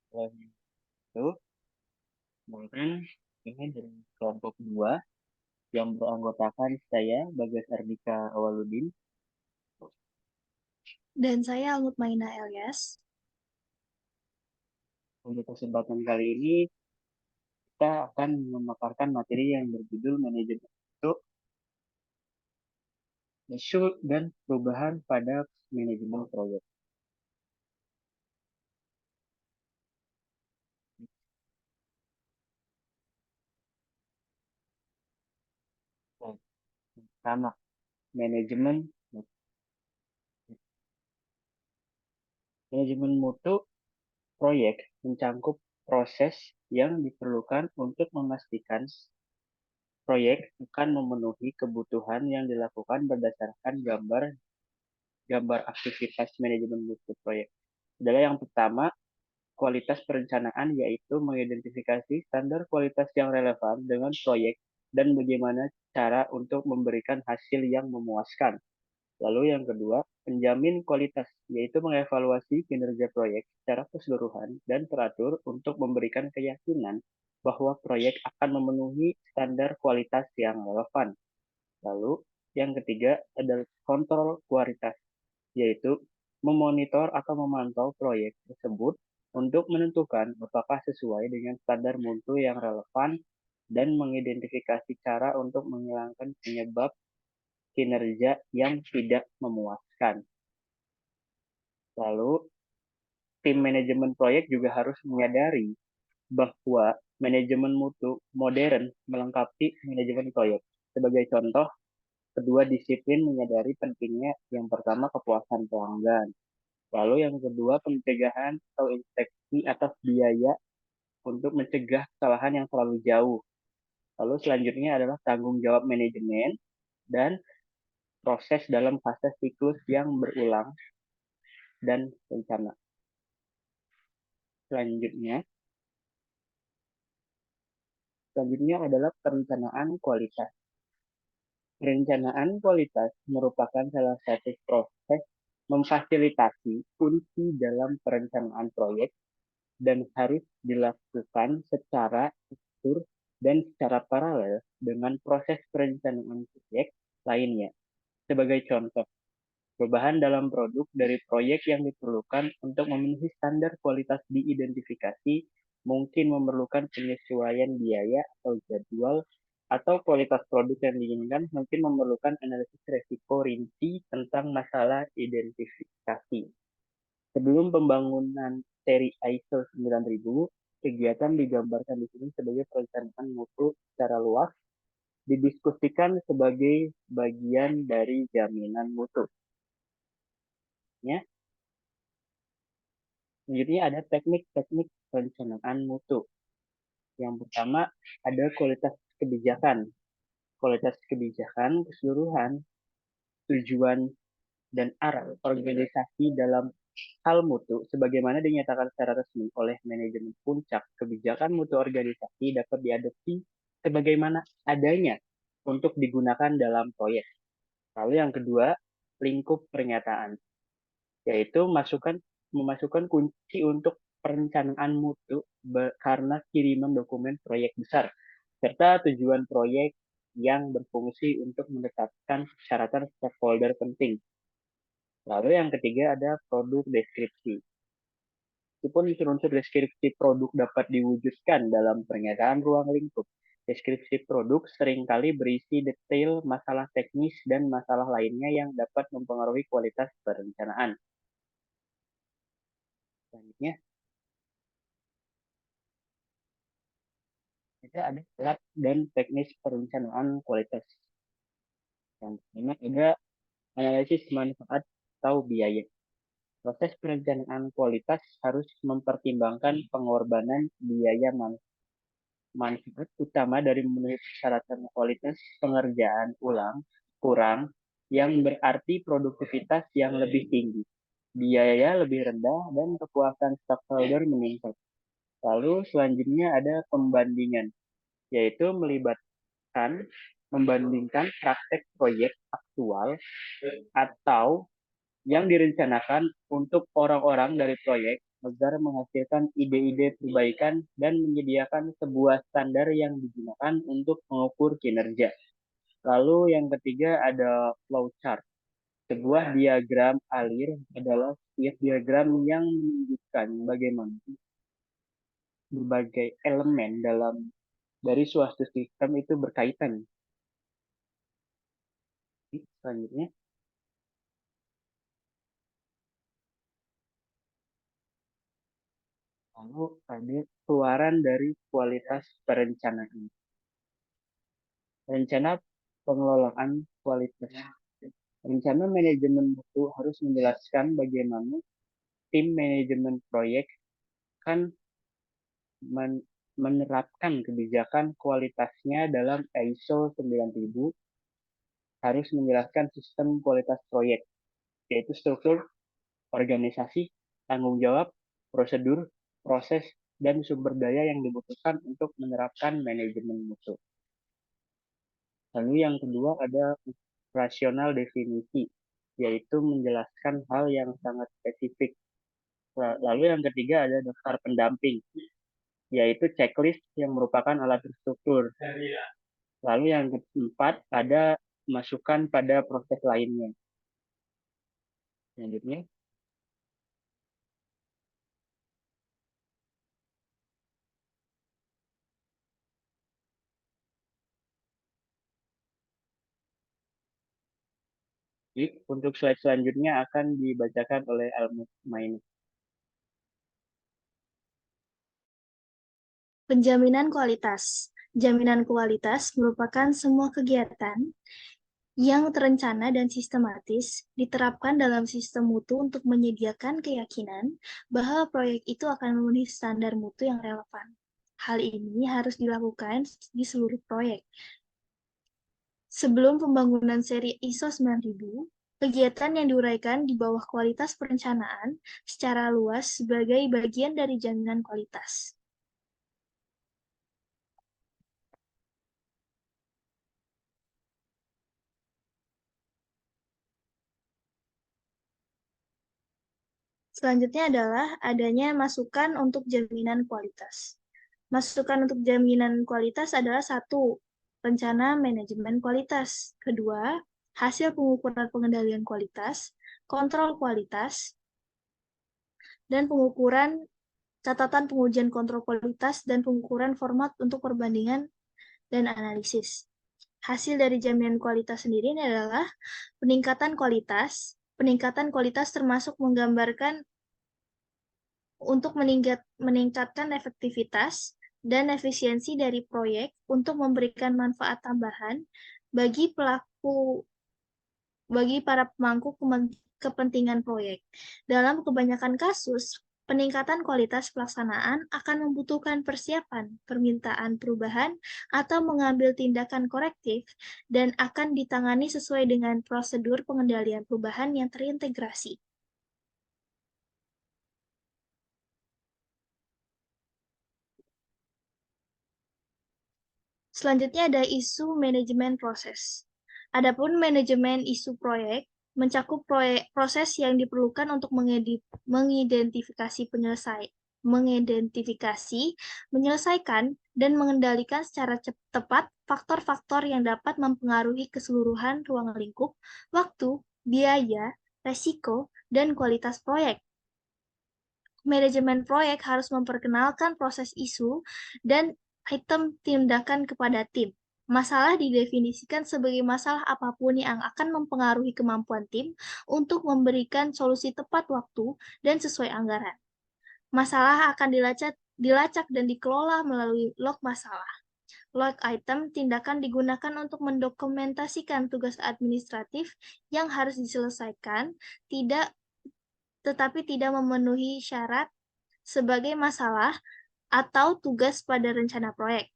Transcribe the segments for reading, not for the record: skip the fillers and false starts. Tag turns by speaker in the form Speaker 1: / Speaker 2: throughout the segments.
Speaker 1: Selain itu, kemudian ini dari kelompok 2 yang beranggotakan saya, Bagas Ardika Awaludin.
Speaker 2: Dan saya Mutmaina Elias.
Speaker 1: Untuk kesempatan kali ini, kita akan memaparkan materi yang berjudul manajemen itu, isu dan perubahan pada manajemen proyek. Nah, pertama, manajemen manajemen mutu proyek mencangkup proses yang diperlukan untuk memastikan proyek akan memenuhi kebutuhan yang dilakukan berdasarkan gambar gambar aktivitas manajemen mutu proyek. Adalah yang pertama, kualitas perencanaan, yaitu mengidentifikasi standar kualitas yang relevan dengan proyek dan bagaimana cara untuk memberikan hasil yang memuaskan. Lalu yang kedua, penjamin kualitas, yaitu mengevaluasi kinerja proyek secara keseluruhan dan teratur untuk memberikan keyakinan bahwa proyek akan memenuhi standar kualitas yang relevan. Lalu yang ketiga adalah kontrol kualitas, yaitu memonitor atau memantau proyek tersebut untuk menentukan apakah sesuai dengan standar mutu yang relevan dan mengidentifikasi cara untuk menghilangkan penyebab kinerja yang tidak memuaskan. Lalu, tim manajemen proyek juga harus menyadari bahwa manajemen mutu modern melengkapi manajemen proyek. Sebagai contoh, kedua disiplin menyadari pentingnya yang pertama kepuasan pelanggan. Lalu yang kedua pencegahan atau inspeksi atas biaya untuk mencegah kesalahan yang terlalu jauh. Lalu selanjutnya adalah tanggung jawab manajemen dan proses dalam fase siklus yang berulang dan rencana. Selanjutnya, selanjutnya adalah perencanaan kualitas. Perencanaan kualitas merupakan salah satu proses memfasilitasi kunci dalam perencanaan proyek dan harus dilakukan secara struktur dan secara paralel dengan proses perencanaan proyek lainnya. Sebagai contoh, perubahan dalam produk dari proyek yang diperlukan untuk memenuhi standar kualitas diidentifikasi mungkin memerlukan penyesuaian biaya atau jadwal atau kualitas produk yang diinginkan mungkin memerlukan analisis resiko rinci tentang masalah identifikasi. Sebelum pembangunan seri ISO 9000, kegiatan digambarkan di sini sebagai perencanaan mutu secara luas, didiskusikan sebagai bagian dari jaminan mutu. Ya, selanjutnya ada teknik-teknik perencanaan mutu. Yang pertama ada kualitas kebijakan. Kualitas kebijakan keseluruhan, tujuan dan arah organisasi dalam hal mutu sebagaimana dinyatakan secara resmi oleh manajemen puncak. Kebijakan mutu organisasi dapat diadopsi sebagaimana adanya untuk digunakan dalam proyek. Lalu yang kedua, lingkup pernyataan, yaitu memasukkan kunci untuk perencanaan mutu karena kiriman dokumen proyek besar serta tujuan proyek yang berfungsi untuk menetapkan persyaratan stakeholder penting. Lalu yang ketiga ada produk deskripsi. Meskipun unsur-unsur deskripsi produk dapat diwujudkan dalam pernyataan ruang lingkup, deskripsi produk seringkali berisi detail masalah teknis dan masalah lainnya yang dapat mempengaruhi kualitas perencanaan. Selanjutnya, kita ada alat dan teknis perencanaan kualitas. Yang pertama ada analisis manfaat atau biaya. Proses perencanaan kualitas harus mempertimbangkan pengorbanan biaya manfaat utama dari memenuhi persyaratan kualitas pengerjaan ulang kurang yang berarti produktivitas yang lebih tinggi, biaya lebih rendah, dan kepuasan stakeholder meningkat. Lalu selanjutnya ada pembandingan, yaitu melibatkan membandingkan praktek proyek aktual atau yang direncanakan untuk orang-orang dari proyek agar menghasilkan ide-ide perbaikan dan menyediakan sebuah standar yang digunakan untuk mengukur kinerja. Lalu yang ketiga ada flowchart. Sebuah diagram alir adalah sebuah diagram yang menunjukkan bagaimana berbagai elemen dari suatu sistem itu berkaitan. Selanjutnya, lalu ada keluaran dari kualitas perencanaan. Rencana pengelolaan kualitas. Rencana manajemen mutu harus menjelaskan bagaimana tim manajemen proyek kan menerapkan kebijakan kualitasnya dalam ISO 9000, harus menjelaskan sistem kualitas proyek, yaitu struktur, organisasi, tanggung jawab, prosedur, proses, dan sumber daya yang dibutuhkan untuk menerapkan manajemen mutu. Lalu yang kedua ada rasional definisi, yaitu menjelaskan hal yang sangat spesifik. Lalu yang ketiga ada daftar pendamping, yaitu checklist yang merupakan alat terstruktur. Lalu yang keempat ada masukan pada proses lainnya. Selanjutnya, untuk slide selanjutnya akan dibacakan oleh Al-Main.
Speaker 2: Penjaminan kualitas. Jaminan kualitas merupakan semua kegiatan yang terencana dan sistematis diterapkan dalam sistem mutu untuk menyediakan keyakinan bahwa proyek itu akan memenuhi standar mutu yang relevan. Hal ini harus dilakukan di seluruh proyek. Sebelum pembangunan seri ISO 9000, kegiatan yang diuraikan di bawah kualitas perencanaan secara luas sebagai bagian dari jaminan kualitas. Selanjutnya adalah adanya masukan untuk jaminan kualitas. Masukan untuk jaminan kualitas adalah satu, rencana manajemen kualitas. Kedua, hasil pengukuran pengendalian kualitas, kontrol kualitas, dan pengukuran catatan pengujian kontrol kualitas dan pengukuran format untuk perbandingan dan analisis. Hasil dari jaminan kualitas sendiri ini adalah peningkatan kualitas. Peningkatan kualitas termasuk menggambarkan untuk meningkatkan efektivitas dan efisiensi dari proyek untuk memberikan manfaat tambahan bagi para pemangku kepentingan proyek. Dalam kebanyakan kasus, peningkatan kualitas pelaksanaan akan membutuhkan persiapan, permintaan perubahan, atau mengambil tindakan korektif dan akan ditangani sesuai dengan prosedur pengendalian perubahan yang terintegrasi. Selanjutnya ada isu manajemen proses. Adapun manajemen isu proyek mencakup proses yang diperlukan untuk mengidentifikasi menyelesaikan, dan mengendalikan secara tepat faktor-faktor yang dapat mempengaruhi keseluruhan ruang lingkup, waktu, biaya, resiko, dan kualitas proyek. Manajemen proyek harus memperkenalkan proses isu dan item tindakan kepada tim. Masalah didefinisikan sebagai masalah apapun yang akan mempengaruhi kemampuan tim untuk memberikan solusi tepat waktu dan sesuai anggaran. Masalah akan dilacak dan dikelola melalui log masalah. Log item tindakan digunakan untuk mendokumentasikan tugas administratif yang harus diselesaikan, tetapi tidak memenuhi syarat sebagai masalah atau tugas pada rencana proyek.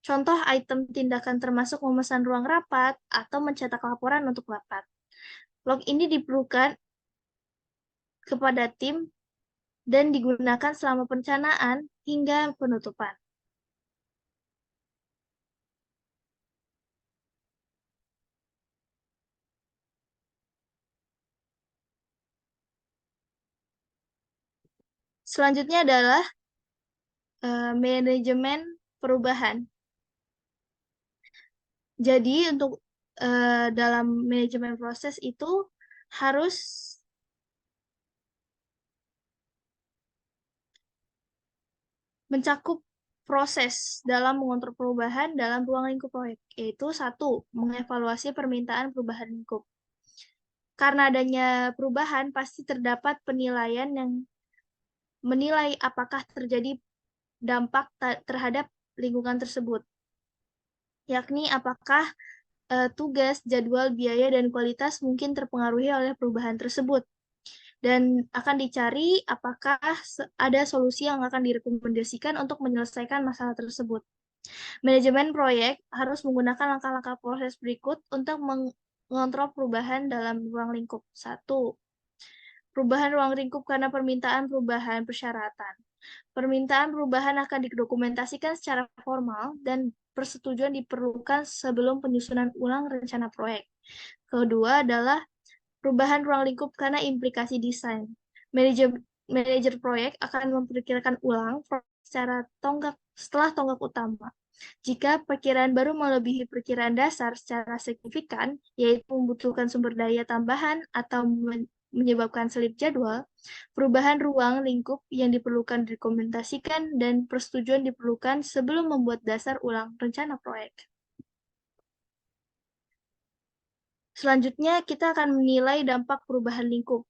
Speaker 2: Contoh item tindakan termasuk memesan ruang rapat atau mencetak laporan untuk rapat. Log ini diperlukan kepada tim dan digunakan selama perencanaan hingga penutupan. Selanjutnya adalah manajemen perubahan. Jadi untuk dalam manajemen proses itu harus mencakup proses dalam mengontrol perubahan dalam ruang lingkup proyek, yaitu satu, mengevaluasi permintaan perubahan lingkup. Karena adanya perubahan, pasti terdapat penilaian yang menilai apakah terjadi dampak terhadap lingkungan tersebut, yakni apakah tugas, jadwal, biaya, dan kualitas mungkin terpengaruhi oleh perubahan tersebut. Dan akan dicari apakah ada solusi yang akan direkomendasikan untuk menyelesaikan masalah tersebut. Manajemen proyek harus menggunakan langkah-langkah proses berikut untuk mengontrol perubahan dalam ruang lingkup. Satu, perubahan ruang lingkup karena permintaan perubahan persyaratan. Permintaan perubahan akan didokumentasikan secara formal dan persetujuan diperlukan sebelum penyusunan ulang rencana proyek. Kedua adalah perubahan ruang lingkup karena implikasi desain. Manajer proyek akan memperkirakan ulang secara setelah tonggak utama. Jika perkiraan baru melebihi perkiraan dasar secara signifikan, yaitu membutuhkan sumber daya tambahan atau menyebabkan selip jadwal, perubahan ruang lingkup yang diperlukan direkomendasikan dan persetujuan diperlukan sebelum membuat dasar ulang rencana proyek. Selanjutnya, kita akan menilai dampak perubahan lingkup.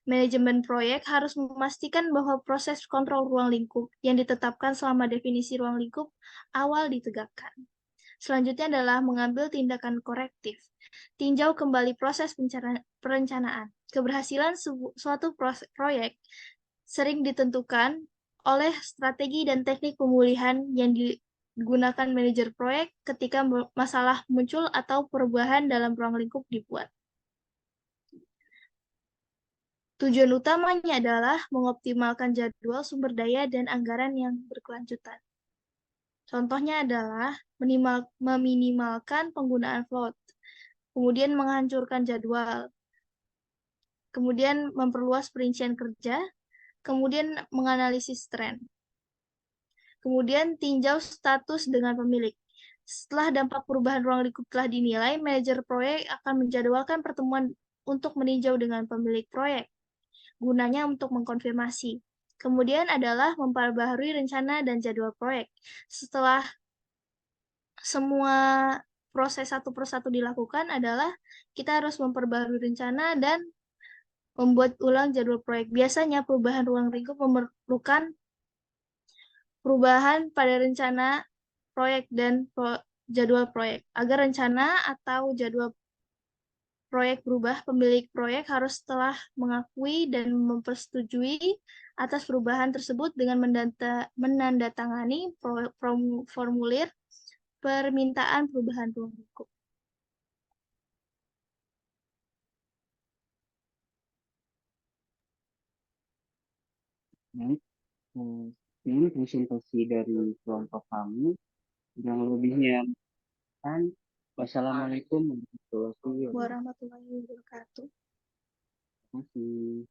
Speaker 2: Manajemen proyek harus memastikan bahwa proses kontrol ruang lingkup yang ditetapkan selama definisi ruang lingkup awal ditegakkan. Selanjutnya adalah mengambil tindakan korektif. Tinjau kembali proses perencanaan. Keberhasilan suatu proyek sering ditentukan oleh strategi dan teknik pemulihan yang digunakan manajer proyek ketika masalah muncul atau perubahan dalam ruang lingkup dibuat. Tujuan utamanya adalah mengoptimalkan jadwal, sumber daya, dan anggaran yang berkelanjutan. Contohnya adalah meminimalkan penggunaan float, kemudian menghancurkan jadwal, kemudian memperluas perincian kerja, kemudian menganalisis tren. Kemudian tinjau status dengan pemilik. Setelah dampak perubahan ruang lingkup telah dinilai, manajer proyek akan menjadwalkan pertemuan untuk meninjau dengan pemilik proyek. Gunanya untuk mengkonfirmasi. Kemudian adalah memperbaharui rencana dan jadwal proyek. Setelah semua proses satu persatu dilakukan adalah kita harus memperbaharui rencana dan membuat ulang jadwal proyek. Biasanya perubahan ruang lingkup memerlukan perubahan pada rencana proyek dan jadwal proyek. Agar rencana atau jadwal proyek berubah, pemilik proyek harus telah mengakui dan mempersetujui atas perubahan tersebut dengan menandatangani formulir permintaan perubahan ruang lingkup.
Speaker 1: Baik, ini presentasi dari kelompok kami. Yang lebihnya kan, wassalamualaikum warahmatullahi wabarakatuh.
Speaker 2: Warahmatullahi wabarakatuh.
Speaker 1: Terima kasih.